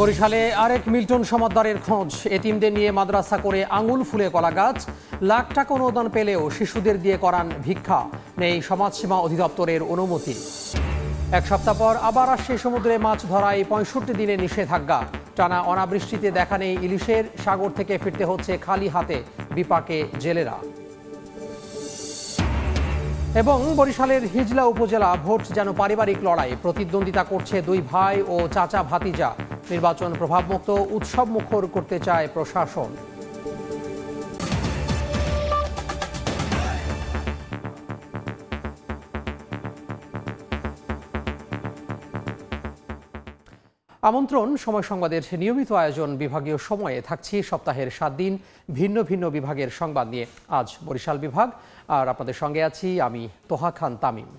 বরিশালে আরেক মিল্টন সমাদদারের খোঁজ। এতিমদের নিয়ে মাদ্রাসা করে আঙুল ফুলে কলা গাছ। লাখ টাকা অনুদান পেলেও শিশুদের দিয়ে করান ভিক্ষা। নেই সমাজসেবা অধিদপ্তরের অনুমতি। এক সপ্তাহ পর আবার আসছে সমুদ্রে মাছ ধরায় ৬৫ দিনের নিষেধাজ্ঞা। টানা অনাবৃষ্টিতে দেখা নেই ইলিশের। সাগর থেকে ফিরতে হচ্ছে খালি হাতে, বিপাকে জেলেরা। এবং বরিশালের হিজলা উপজেলা ভোট যেন পারিবারিক লড়াই। প্রতিদ্বন্দ্বিতা করছে দুই ভাই ও চাচা ভাতিজা। নির্বাচন প্রভাবমুক্ত, উৎসব মুখর করতে চায় প্রশাসন। আমন্ত্রণ সময় সংবাদের নিয়মিত আয়োজন বিভাগীয় সময়ে থাকছি সপ্তাহের 7 দিন ভিন্ন ভিন্ন বিভাগের সংবাদ নিয়ে। আজ বরিশাল বিভাগ, আর আপনাদের সঙ্গে আছি আমি তোহা খান তামিম।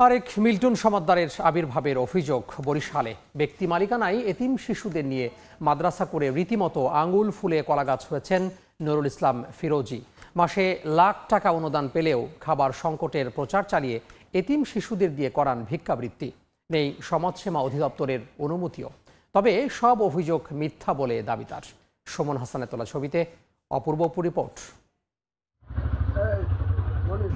আরেক মিল্টন সমাদদারের আবির্ভাবের অভিযোগ বরিশালে। ব্যক্তি মালিকানায় এতিম শিশুদের নিয়ে মাদ্রাসা করে রীতিমতো আঙুল ফুলে কলাগাছ হয়েছেন নুরুল ইসলাম ফিরোজি। মাসে লাখ টাকা অনুদান পেলেও খাবার সংকটের প্রচার চালিয়ে এতিম শিশুদের দিয়ে করান ভিক্ষাবৃত্তি। নেই সমাজসেবা অধিদপ্তরের অনুমতিও। তবে সব অভিযোগ মিথ্যা বলে দাবি তার। সুমন হাসানের তোলা ছবিতে অপূর্ব রিপোর্ট।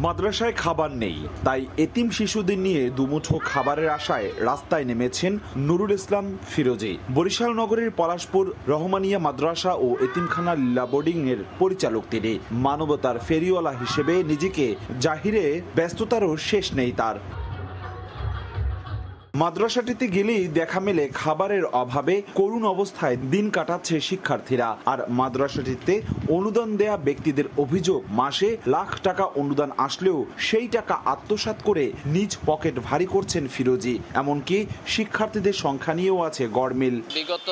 মাদ্রাসায় খাবার নেই, তাই এতিম শিশুদের নিয়ে দুমুঠো খাবারের আশায় রাস্তায় নেমেছেন নুরুল ইসলাম ফিরোজি। বরিশাল নগরীর পলাশপুর রহমানিয়া মাদ্রাসা ও এতিমখানা লীলা বোর্ডিং এর পরিচালক তিনি। মানবতার ফেরিওয়ালা হিসেবে নিজেকে জাহিরে ব্যস্ততারও শেষ নেই তার। মাদ্রাসাটিতে গেলেই দেখা মেলে খাবারের অভাবে করুণ অবস্থায় দিন কাটাচ্ছে শিক্ষার্থীরা। আর মাদ্রাসাটিতে অনুদান দেয়া ব্যক্তিদের অভিযোগ, মাসে লাখ টাকা অনুদান আসলেও সেই টাকা আত্মসাৎ করে নিজ পকেট ভারী করছেন ফিরোজি। এমনকি শিক্ষার্থীদের সংখ্যা নিয়েও আছে গড়মিল। বিগত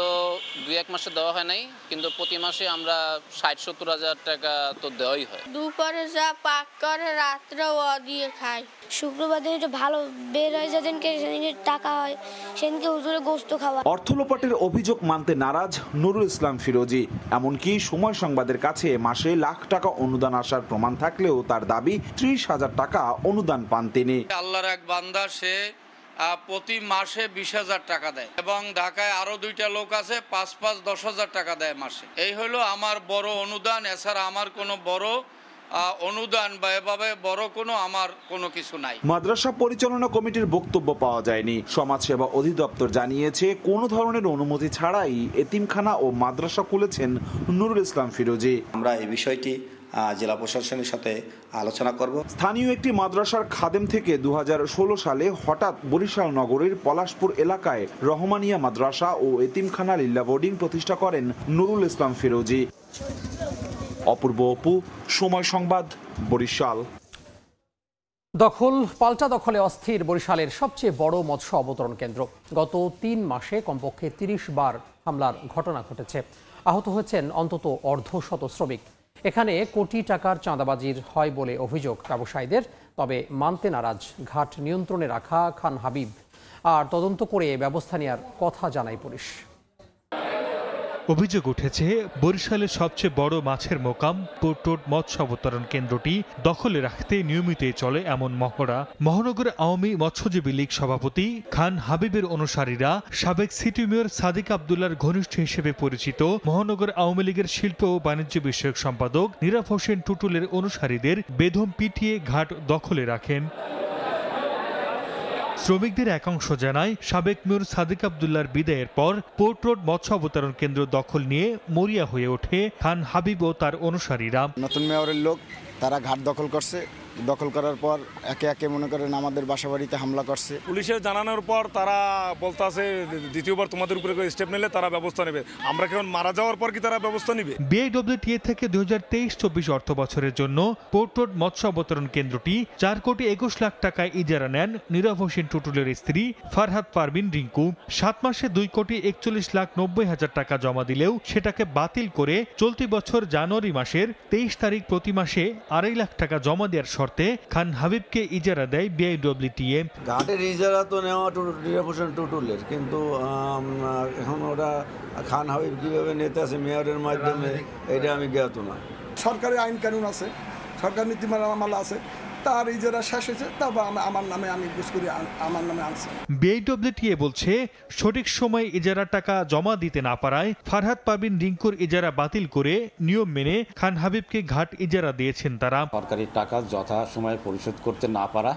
2-1 মাসে দেওয়া হয় নাই, কিন্তু প্রতি মাসে আমরা 60-70 হাজার টাকা তো দেওয়াই হয়। দুপুরে যা পাক করে রাত্রেও দিয়ে খাই। শুক্রবার দিন একটু ভালো বের হয়, যেদিনকে টাকা হয় সেদিনকে হুজুরে গোশত খাওয়া। অর্থ লোপাটের অভিযোগ মানতে নারাজ নুরুল ইসলাম ফিরোজি। এমনকি সময় সংবাদের কাছে মাসে লাখ টাকা অনুদান আসার প্রমাণ থাকলেও তার দাবি 30,000 টাকা অনুদান পান তিনি। আল্লাহর এক বান্দা, সে প্রতি মাসে 20,000 টাকা দেয় এবং ঢাকায় আরো 2টা লোক আছে 5-10,000 টাকা দেয় মাসে। এই হলো আমার বড় অনুদান। এছাড়া আমার কোনো বড় অনুদান বা এভাবে বড় আমার কোনো কিছু নাই। মাদ্রাসা পরিচালনা কমিটির বক্তব্য পাওয়া যায়নি। সমাজসেবা অধিদপ্তর জানিয়েছে কোনো ধরনের অনুমতি ছাড়াই এতিমখানা ও মাদ্রাসা খুলেছেন নুরুল ইসলাম ফিরোজি। আমরা এই বিষয়টি জেলা প্রশাসনের সাথে আলোচনা করব। স্থানীয় একটি মাদ্রাসার খাদেম থেকে 2016 সালে হঠাৎ বরিশাল নগরীর পলাশপুর এলাকায় রহমানিয়া মাদ্রাসা ও এতিমখানা লীলা বোর্ডিং প্রতিষ্ঠা করেন নুরুল ইসলাম ফিরোজি। অপূর্ব অপু, সময় সংবাদ, বরিশাল। দখল পাল্টা দখলে অস্থির বরিশালের সবচেয়ে বড় মৎস্য অবতরণ কেন্দ্র। গত 3 মাসে কমপক্ষে 30 বার হামলার ঘটনা ঘটেছে। আহত হয়েছেন অন্তত অর্ধশত শ্রমিক। এখানে কোটি টাকার চাঁদাবাজির হয় বলে অভিযোগ ব্যবসায়ীদের। তবে মানতে নারাজ ঘাট নিয়ন্ত্রণে রাখা খান হাবিব। আর তদন্ত করে ব্যবস্থা নেওয়ার কথা জানায় পুলিশ। অভিযোগ উঠেছে বরিশালের সবচেয়ে বড় মাছের মোকাম পোর্ট রোড মৎস্য অবতরণ কেন্দ্রটি দখলে রাখতে নিয়মিতই চলে এমন মহড়া। মহানগর আওয়ামী মৎস্যজীবী লীগ সভাপতি খান হাবিবের অনুসারীরা সাবেক সিটি মেয়র সাদিক আব্দুল্লাহর ঘনিষ্ঠ হিসেবে পরিচিত মহানগর আওয়ামী লীগের শিল্প ও বাণিজ্য বিষয়ক সম্পাদক নীরব হোসেন টুটুলের অনুসারীদের বেদম পিটিয়ে ঘাট দখলে রাখেন। শ্রমিকদের একাংশ জানায়, সাবেক মেয়র সাদিক আব্দুল্লাহর বিদায়ের পর পোর্ট রোড মৎস্য অবতরণ কেন্দ্র দখল নিয়ে মরিয়া হয়ে ওঠে খান হাবিব ও তার অনুসারীরা। নতুন মেয়রের লোক, তারা ঘাট দখল করছে। দখল করার পর একে একে মনে করেন আমাদের বাসা বাড়িতে হামলা করছে। পুলিশের জানানোর পর তারা বলতেছে দ্বিতীয়বার তোমাদের উপরে স্টেপ নিলে তারা ব্যবস্থা নেবে। আমরা কেমন মারা যাওয়ার পর কি তারা ব্যবস্থা নেবে? বিআইডব্লিউটিএ থেকে 2023-24 অর্থ বছরের জন্য পোর্ট রোড মৎস্য অবতরণ কেন্দ্রটি 4 কোটি 21 লাখ টাকায় ইজারা নেন নীরব হোসেন টুটুলের স্ত্রী ফারহাদ পারভিন রিঙ্কু। 7 মাসে 2 কোটি 41 লাখ 90 হাজার টাকা জমা দিলেও সেটাকে বাতিল করে চলতি বছর জানুয়ারি মাসের 23 তারিখ প্রতি মাসে 2.5 লাখ টাকা জমা দেওয়ার শর্তে খান হাবিবকে ইজারা দেয় বিআইডব্লিউটিএ। ঘাটের ইজারা তো নেওয়া নীরব হোসেন টুটুলের, কিন্তু এখন ওরা খান হাবিব কিভাবে নিতে আছে মেয়রের মাধ্যমে, এটা আমি জ্ঞাত না। সরকারের আইন কানুন আছে, সরকার নীতিমালা আছে, তার ইজারা শেষ হয়েছে, তারপর আমার নামে আমি বুঝ করি আমার নামে আনছি। বিআইডব্লিউটিএ বলছে সঠিক সময়ে ইজারার টাকা জমা দিতে না পারায় ফারহাদ পারভিন রিঙ্কুর ইজারা বাতিল করে নিয়ম মেনে খান হাবিবকে ঘাট ইজারা দিয়েছেন তারা। সরকারি টাকা যথা সময়ে পরিশোধ করতে না পারা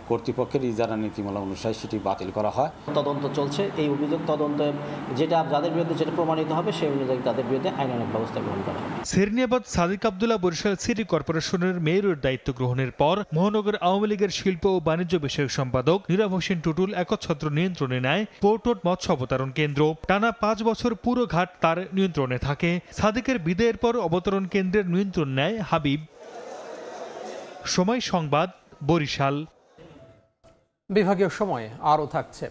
কর্তৃপক্ষের ইজারা নীতিমালা অনুসারে সেটি বাতিল করা হয়। তদন্ত চলছে, এই অভিযোগ তদন্তে যাদের বিরুদ্ধে যেটা প্রমাণিত হবে সেই অনুযায়ী তাদের বিরুদ্ধে আইনানুগ ব্যবস্থা গ্রহণ করা হবে। সেরনিয়াবাদ সাদিক আব্দুল্লাহ বরিশাল সিটি কর্পোরেশনের মেয়রের দায়িত্ব গ্রহণের পর মহানগর আওয়ামী লীগের শিল্প ও বাণিজ্য বিষয়ক সম্পাদক নীরব হোসেন টুটুল একচ্ছত্র নিয়ন্ত্রণে নেয় পোর্ট রোড মৎস্য অবতরণ কেন্দ্র। টানা 5 বছর পুরো ঘাট তার নিয়ন্ত্রণে থাকে। সাদিকের বিদায়ের পর অবতরণ কেন্দ্রের নিয়ন্ত্রণ নেয় হাবিব। সময় সংবাদ, বরিশাল। বিভাগীয় সময় আরও থাকছে।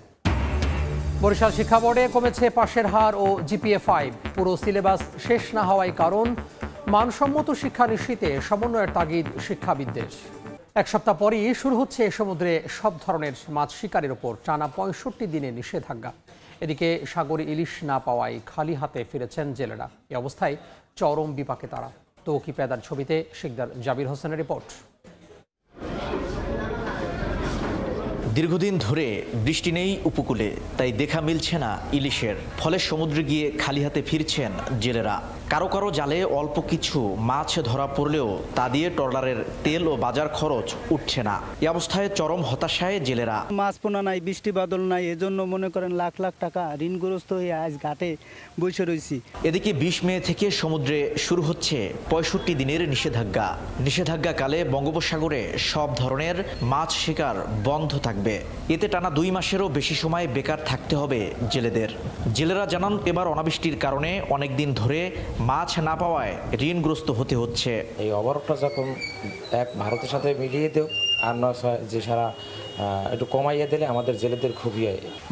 বরিশাল শিক্ষা বোর্ডে কমেছে পাশের হার ও GPA-5। পুরো সিলেবাস শেষ না হওয়ায় কারণ মানসম্মত শিক্ষা নিশ্চিতে সমন্বয়ের তাগিদ শিক্ষাবিদদের। এক সপ্তাহ পরই শুরু হচ্ছে সমুদ্রে সব ধরনের মাছ শিকারের ওপর টানা 65 দিনের নিষেধাজ্ঞা। এদিকে সাগরে ইলিশ না পাওয়ায় খালি হাতে ফিরেছেন জেলেরা। এই অবস্থায় চরম বিপাকে তারা। তৌকি পেদার ছবিতে শিকদার জাবির হোসেনের রিপোর্ট। দীর্ঘদিন ধরে বৃষ্টি নেই উপকূলে, তাই দেখা মিলছে না ইলিশের। ফলে সমুদ্রে গিয়ে খালি হাতে ফিরছেন জেলেরা। কারো কারো জালে অল্প কিছু মাছ ধরা পড়লেও তা দিয়ে ট্রলারের তেল ও বাজার খরচ উঠছে না। এই অবস্থায় চরম হতাশায় জেলেরা। মাছ পোনা নাই, বৃষ্টি বাদল নাই, এজন্য মনে করেন লাখ লাখ টাকা ঋণগ্রস্ত হয়ে আজ ঘাটে বসে রয়েছি। এদিকে 20 মে থেকে সমুদ্রে শুরু হচ্ছে 65 দিনের নিষেধাজ্ঞা। নিষেধাজ্ঞাকালে বঙ্গোপসাগরে সব ধরনের মাছ শিকার বন্ধ থাকবে। এতে টানা 2 মাসেরও বেশি সময় বেকার থাকতে হবে জেলেদের। জেলেরা জানান, এবার অনাবৃষ্টির কারণে অনেক দিন ধরে মাছ না পাওয়ায় ঋণগ্রস্ত হতে হচ্ছে। এই অবরোধটা যখন এক ভারতের সাথে মিলিয়ে দেও আর যে সারা একটু কমাইয়ে দিলে আমাদের জেলেদের খুবই।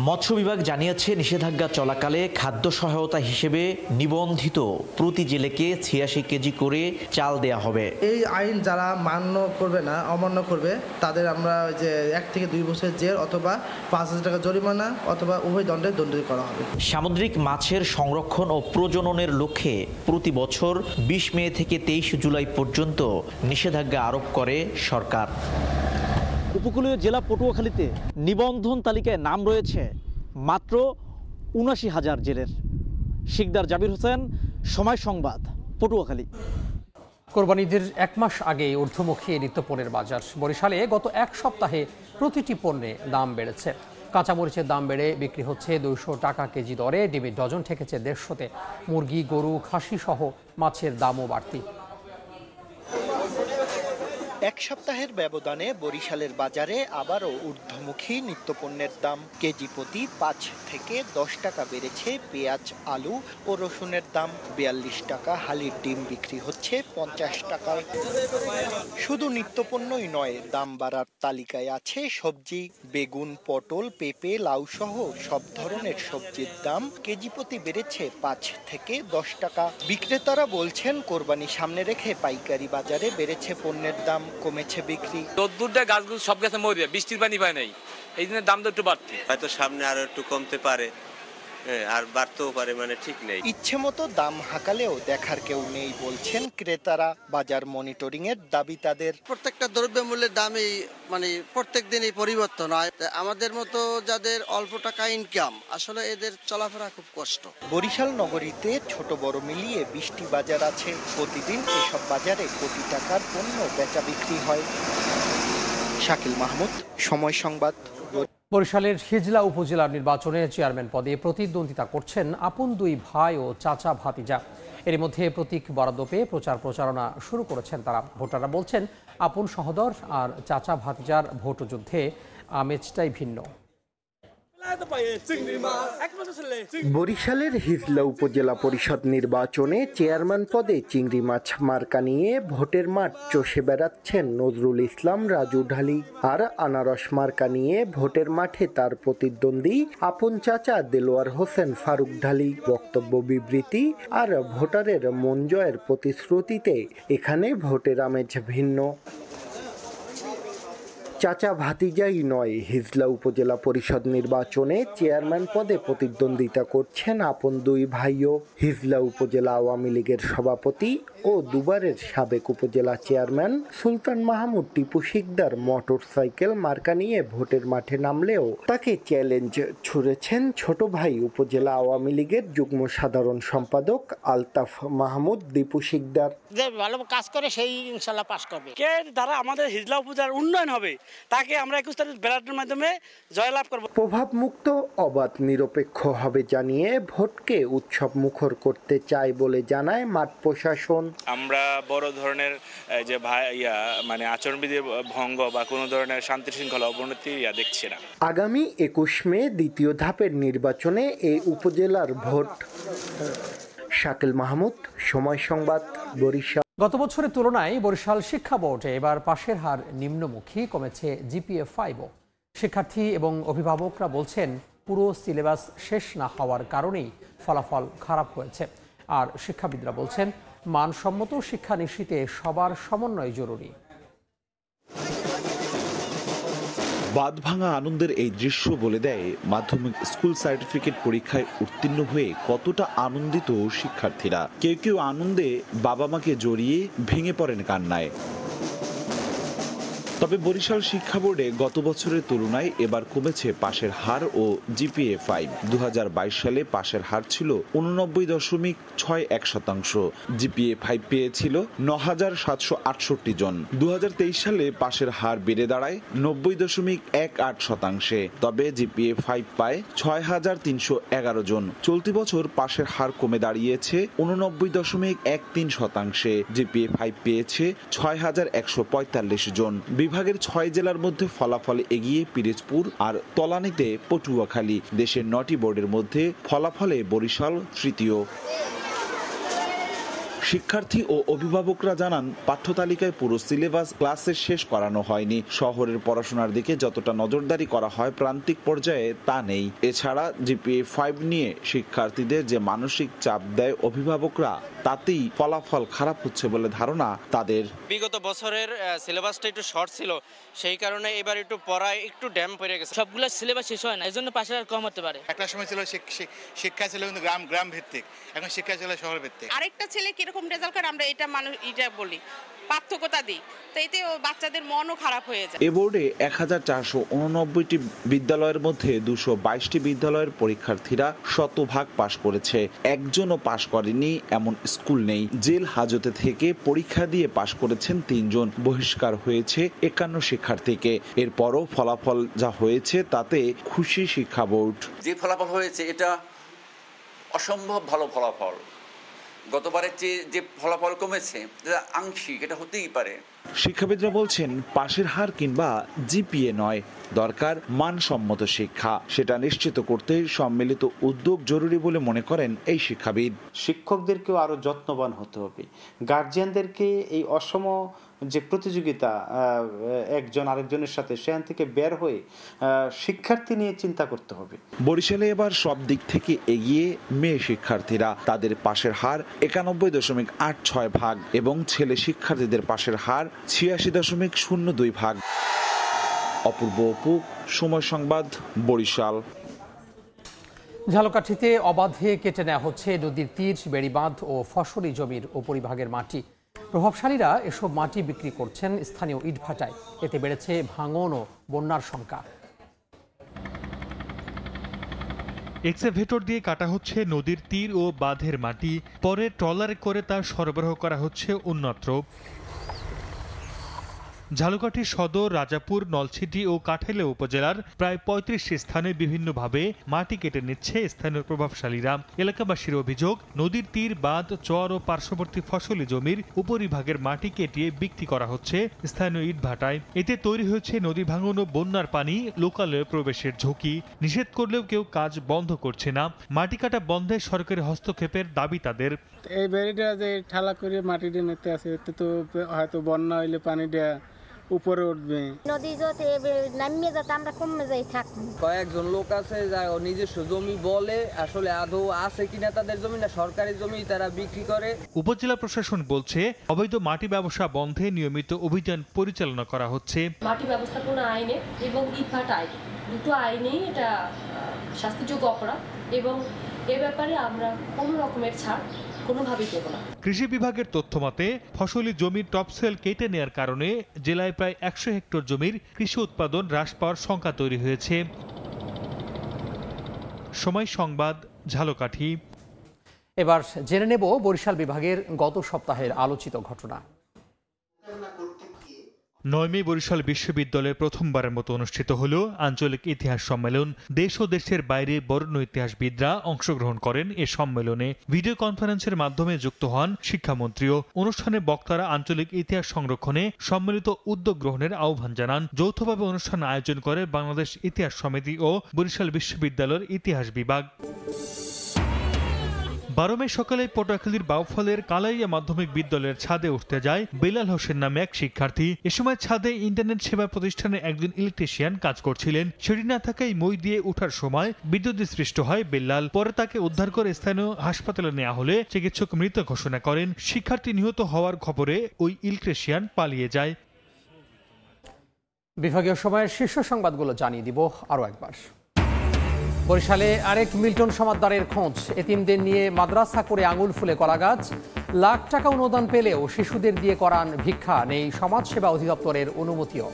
মৎস্য বিভাগ জানিয়েছে, নিষেধাজ্ঞা চলাকালে খাদ্য সহায়তা হিসেবে নিবন্ধিত প্রতি জেলেকে 86 কেজি করে চাল দেয়া হবে। এই আইন যারা মান্য করবে না, অমান্য করবে, তাদের আমরা যে 1 থেকে 2 বছরের জেল অথবা 5,000 টাকা জরিমানা অথবা উভয় দণ্ডে দণ্ডিত করা হবে। সামুদ্রিক মাছের সংরক্ষণ ও প্রজননের লক্ষ্যে প্রতি বছর 20 মে থেকে 23 জুলাই পর্যন্ত নিষেধাজ্ঞা আরোপ করে সরকার। উপকূলীয় জেলা পটুয়াখালীতে নিবন্ধন তালিকায় নাম রয়েছে মাত্র ৭৯,০০০ জেলের। শিকদার জাবির হোসেন, সময় সংবাদ, পটুয়াখালী। কোরবানিদের 1 মাস আগে ঊর্ধ্বমুখী নিত্যপণ্যের বাজার। বরিশালে গত 1 সপ্তাহে প্রতিটি পণ্যে দাম বেড়েছে। কাঁচামরিচের দাম বেড়ে বিক্রি হচ্ছে 200 টাকা কেজি দরে। ডিমের ডজন ঠেকেছে 150-তে। মুরগি, গরু, খাসি সহ মাছের দামও বাড়তি। 1 সপ্তাহের ব্যবধানে বরিশালের বাজারে আবারও ঊর্ধ্বমুখী নিত্যপণ্যের দাম। কেজি প্রতি 5 থেকে 10 টাকা বেড়েছে পেঁয়াজ, আলু ও রসুনের দাম। 42 টাকা হালির ডিম বিক্রি হচ্ছে 50 টাকায়। শুধু নিত্যপণ্যই নয়, দাম বাড়ার তালিকায় আছে সবজি। বেগুন, পটল, পেঁপে, লাউ সহ সব ধরনের সবজির দাম কেজি প্রতি বেড়েছে 5 থেকে 10 টাকা। বিক্রেতারা বলছেন, কোরবানি সামনে রেখে পাইকারি বাজারে বেড়েছে পণ্যের দাম, কমেছে বিক্রি। রোদ্দুরটা গাছগুলো সব গাছে মরে, বৃষ্টির পানি পায় নাই, এই জন্য দামটা একটু বাড়তি। হয়তো সামনে আরো একটু কমতে পারে, আর বাড়তেও পারে, মানে ঠিক নেই। ইচ্ছে মতো দাম হাঁকালেও দেখার কেউ নেই বলছেন ক্রেতারা। বাজার মনিটরিং এর দাবি তাদের। প্রত্যেকটা দ্রব্যমূল্যের দামই মানে প্রত্যেক দিনই পরিবর্তন হয়। আমাদের মতো যাদের অল্প টাকা ইনকাম, আসলে এদের চলাফেরা খুব কষ্ট। বরিশাল নগরীতে ছোট বড় মিলিয়ে 20টি বাজার আছে। প্রতিদিন এসব বাজারে কোটি টাকার পণ্য বেচা বিক্রি হয়। শাকিল মাহমুদ, সময় সংবাদ। বরিশালের হিজলা উপজেলার নির্বাচনে চেয়ারম্যান পদে প্রতিদ্বন্দ্বিতা করছেন আপন 2 ভাই ও চাচা ভাতিজা। এর মধ্যে প্রতীক বরাদ্দ পেয়ে প্রচারণা শুরু করেছেন তারা। ভোটাররা বলছেন, আপন সহোদর আর চাচা ভাতিজার ভোট যুদ্ধে আমেজটাই ভিন্ন। বরিশালের হিজলা উপজেলা পরিষদ নির্বাচনে চেয়ারম্যান পদে চিংড়ি মাছ মার্কা নিয়ে ভোটের মাঠ চষে বেড়াচ্ছেন নজরুল ইসলাম রাজু ঢালি। আর আনারস মার্কা নিয়ে ভোটের মাঠে তার প্রতিদ্বন্দ্বী আপন চাচা দেলোয়ার হোসেন ফারুক ঢালি। বক্তব্য, বিবৃতি আর ভোটারের মন জয়ের প্রতিশ্রুতিতে এখানে ভোটের আমেজ ভিন্ন। চাচা ভাতিজাই নয়, হিজলা উপজেলা পরিষদ নির্বাচনে চেয়ারম্যান পদে প্রতিদ্বন্দ্বিতা করছেন আপন দুই ভাইও। হিজলা উপজেলা আওয়ামী লীগের সভাপতি ও দুবারের সাবেক উপজেলা চেয়ারম্যান সুলতান মাহমুদ টিপু শিকদার মোটরসাইকেল মার্কা নিয়ে ভোটের মাঠে নামলেও তাকে চ্যালেঞ্জ ছুড়েছেন ছোট ভাই উপজেলা আওয়ামী লীগের যুগ্ম সাধারণ সম্পাদক আলতাফ মাহমুদ দীপু শিকদার। যে ভালো কাজ করে সেই ইনশাল্লাহ পাস করবে। কে দ্বারা আমাদের হিজলা উপজেলার উন্নয়ন হবে তাকে আমরা 21 তারিখ ব্যালটের মাধ্যমে জয়লাভ করব। প্রভাবমুক্ত, অবাধ, নিরপেক্ষ হবে জানিয়ে ভোটকে উৎসব মুখর করতে চায় বলে জানায় মাঠ প্রশাসন। আমরা বড় ধরনের যে মানে আচরণবিধি ভঙ্গ বা কোনো ধরনের শান্তি শৃঙ্খলা অবনতি দেখছি না। আগামী 21 মে দ্বিতীয় ধাপের নির্বাচনে এই উপজেলার ভোট। শাকিল মাহমুদ, সময় সংবাদ, বরিশাল। গত বছরের তুলনায় বরিশাল শিক্ষা বোর্ডে এবার পাশের হার নিম্নমুখী, কমেছে GPA-5ও। শিক্ষার্থী এবং অভিভাবকরা বলছেন পুরো সিলেবাস শেষ না হওয়ার কারণেই ফলাফল খারাপ হয়েছে। আর শিক্ষাবিদরা বলছেন মানসম্মত শিক্ষা নিশ্চিতে সবার সমন্বয় জরুরি। বাঁধ ভাঙা আনন্দের এই দৃশ্য বলে দেয় মাধ্যমিক স্কুল সার্টিফিকেট পরীক্ষায় উত্তীর্ণ হয়ে কতটা আনন্দিত শিক্ষার্থীরা। কেউ কেউ আনন্দে বাবা মাকে জড়িয়ে ভেঙে পড়েন কান্নায়। তবে বরিশাল শিক্ষা বোর্ডে গত বছরের তুলনায় এবার কমেছে পাশের হার ও GPA-5। 2022 সালে পাশের হার ছিল 89.61%। GPA-5 পেয়েছিল 9,768 জন। 2023 সালে পাশের হার বেড়ে দাঁড়ায় 90.18%। তবে GPA-5 পায় 6,311 জন। চলতি বছর পাশের হার কমে দাঁড়িয়েছে 89.13%। GPA-5 পেয়েছে 6,145 জন। বিভাগের 6 জেলার মধ্যে ফলাফলে এগিয়ে পিরোজপুর আর তলানিতে পটুয়াখালী। দেশের 9টি বোর্ডের মধ্যে ফলাফলে বরিশাল তৃতীয়। শিক্ষার্থী ও অভিভাবকরা জানান পাঠ্যতালিকায় পুরো সিলেবাস ক্লাসে শেষ করানো হয়নি। শহরের পড়াশোনার দিকে যতটা নজরদারি করা হয় প্রান্তিক পর্যায়ে তা নেই। এছাড়া GPA-5 নিয়ে শিক্ষার্থীদের যে মানসিক চাপ দেয় অভিভাবকরা, তাতেই ফলাফল খারাপ হচ্ছে বলে ধারণা তাদের। বিগত বছরের সিলেবাসটা একটু শর্ট ছিল, সেই কারণে এবার একটু পড়ায় একটু ড্যাম পড়ে গেছে। সবগুলো সিলেবাস শেষ হয় না, এজন্য পাশের আর কম হতে পারে। একটা সময় ছিল শিক্ষা ছিল কিন্তু গ্রাম ভিত্তিক, এখন শিক্ষা ছিল শহর ভিত্তিক। আরেকটা ছেলে কিরকম রেজাল্ট করে আমরা এটা বলি, পার্থক্যতা দিই, তো এতে বাচ্চাদের মনও খারাপ হয়ে যায়। এ বোর্ডে 1489টি বিদ্যালয়ের মধ্যে 222টি বিদ্যালয়ের পরীক্ষার্থীরা শতভাগ পাশ করেছে। একজনও পাশ করেনি এমন স্কুল নেই। জেল হাজতে থেকে পরীক্ষা দিয়ে পাশ করেছেন 3 জন। বহিষ্কার হয়েছে 51 শিক্ষার্থীকে। এরপরও ফলাফল যা হয়েছে তাতে খুশি শিক্ষা বোর্ড। যে ফলাফল হয়েছে এটা অসম্ভব ভালো ফলাফল। গতবারের যে ফলাফল কমেছে আংশিক, এটা হতেই পারে। শিক্ষাবিদরা বলছেন পাশের হার কিংবা GPA নয়, দরকার মানসম্মত শিক্ষা। সেটা নিশ্চিত করতে সম্মিলিত উদ্যোগ জরুরি বলে মনে করেন এই শিক্ষাবিদ। শিক্ষকদেরকেও আরো যত্নবান হতে হবে। গার্জিয়ানদেরকে এই অসম যে প্রতিযোগিতা একজন আরেকজনের সাথে, সেখান থেকে বের হয়ে শিক্ষার্থী নিয়ে চিন্তা করতে হবে। বরিশালে এবার সব দিক থেকে এগিয়ে মেয়ে শিক্ষার্থীরা। তাদের পাশের হার 91.86% এবং ছেলে শিক্ষার্থীদের পাশের হার 86.02%। অপূর্ব অপু, সময় সংবাদ, বরিশাল। ঝালকাঠিতে অবাধে কেটে নেওয়া হচ্ছে নদীর তীর, বেড়িবাঁধ ও ফসলি জমির উপরিভাগের মাটি। প্রভাবশালীরা এসব মাটি বিক্রি করছেন স্থানীয় ইটভাটায়। এতে বেড়েছে ভাঙন ও বন্যার শঙ্কা। এক্সকাভেটর দিয়ে কাটা হচ্ছে নদীর তীর ও বাঁধের মাটি, পরে ট্রলারে করে তা সরবরাহ করা হচ্ছে অন্যত্র। ঝালকাঠি সদর, রাজাপুর, নলছিটি ও কাঠাইলে উপজেলার প্রায় 35টি স্থানে বিভিন্নভাবে মাটি কেটে নিচ্ছে স্থানীয় প্রভাবশালীরা। এলাকাবাসীর অভিযোগ, নদীর তীর, বাঁধ, চর ও পার্শ্ববর্তী ফসলি জমির উপরিভাগের মাটি কেটিয়ে বিক্রি করা হচ্ছে স্থানীয় ইটভাটায়। এতে তৈরি হয়েছে নদী ভাঙন ও বন্যার পানি লোকালয়ে প্রবেশের ঝুঁকি। নিষেধ করলেও কেউ কাজ বন্ধ করছে না। মাটি কাটা বন্ধে সরকারি হস্তক্ষেপের দাবি তাদের। এই বেড়িটা যে ঠালা করে মাটিটা নিতে আছে, এতে তো হয়তো বন্যা হইলে পানিটা উপরে উঠবে। নদী যত নামিয়ে যাতে আমরা কমে যাই থাকবো। কয়েকজন লোক আছে যারা নিজস্ব জমি বলে, আসলে আদৌ আছে কিনা তাদের জমি, না সরকারি জমি তারা বিক্রি করে। উপজেলা প্রশাসন বলছে অবৈধ মাটি ব্যবসা বন্ধে নিয়মিত অভিযান পরিচালনা করা হচ্ছে। মাটি ব্যবস্থাপনা আইনে এবং ইটভাটা আইনে দুটো আইনেই এটা শাস্তিযোগ্য অপরাধ এবং এ ব্যাপারে আমরা কোনো রকমের ছাড় কোনোভাবেই দেব না। কৃষি বিভাগের তথ্য মতে ফসলি জমির টপসেল কেটে নেওয়ার কারণে জেলায় প্রায় 100 হেক্টর জমির কৃষি উৎপাদন হ্রাস পাওয়ার শঙ্কা তৈরি হয়েছে। সময় সংবাদ, ঝালকাঠি। এবার জেনে নেব বরিশাল বিভাগের গত সপ্তাহের আলোচিত ঘটনা। 9 মে বরিশাল বিশ্ববিদ্যালয়ে প্রথমবারের মতো অনুষ্ঠিত হল আঞ্চলিক ইতিহাস সম্মেলন। দেশ ও দেশের বাইরে বরেণ্য ইতিহাসবিদরা অংশগ্রহণ করেন এ সম্মেলনে। ভিডিও কনফারেন্সের মাধ্যমে যুক্ত হন শিক্ষামন্ত্রীও। অনুষ্ঠানে বক্তারা আঞ্চলিক ইতিহাস সংরক্ষণে সম্মিলিত উদ্যোগ গ্রহণের আহ্বান জানান। যৌথভাবে অনুষ্ঠান আয়োজন করে বাংলাদেশ ইতিহাস সমিতি ও বরিশাল বিশ্ববিদ্যালয়ের ইতিহাস বিভাগ। 12 মে সকালে পটুয়াখালীর বাউফলের কালাইয়া মাধ্যমিক বিদ্যালয়ের ছাদে উঠতে যায় বেলাল হোসেন নামে এক শিক্ষার্থী। এ সময় ছাদে ইন্টারনেট সেবা প্রতিষ্ঠানের একজন ইলেকট্রিশিয়ান কাজ করছিলেন। সেটি না থাকায় মই দিয়ে ওঠার সময় বিদ্যুৎস্পৃষ্ট হয় বেলাল। পরে তাকে উদ্ধার করে স্থানীয় হাসপাতালে নেওয়া হলে চিকিৎসক মৃত ঘোষণা করেন। শিক্ষার্থী নিহত হওয়ার খবরে ওই ইলেকট্রিশিয়ান পালিয়ে যায়। বিভাগীয় সময়ের শীর্ষ সংবাদগুলো জানিয়ে দিব আরও একবার। বরিশালে আরেক মিল্টন সমাদদারের খোঁজ। এতিমদের নিয়ে মাদ্রাসা করে আঙুল ফুলে কলা গাছ। লাখ টাকা অনুদান পেলেও শিশুদের দিয়ে করান ভিক্ষা, নেই সমাজসেবা অধিদপ্তরের অনুমতিও।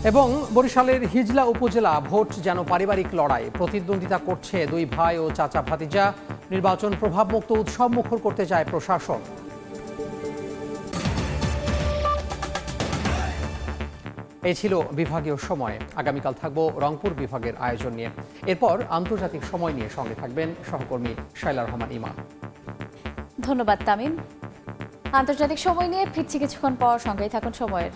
এবং বরিশালের হিজলা উপজেলা ভোট যেন পারিবারিক লড়াই। প্রতিদ্বন্দ্বিতা করছে দুই ভাই ও চাচা ভাতিজা। নির্বাচন প্রভাবমুক্ত উৎসব মুখর করতে চায় প্রশাসন। এই ছিল বিভাগীয় সময়। আগামীকাল থাকবো রংপুর বিভাগের আয়োজন নিয়ে। এরপর আন্তর্জাতিক সময় নিয়ে সঙ্গে থাকবেন সহকর্মী শাইলা রহমান ইমান। ধন্যবাদ তামিম। আন্তর্জাতিক সময় নিয়ে ফিরছি কিছুক্ষণ পর, সঙ্গেই থাকুন সময়ের।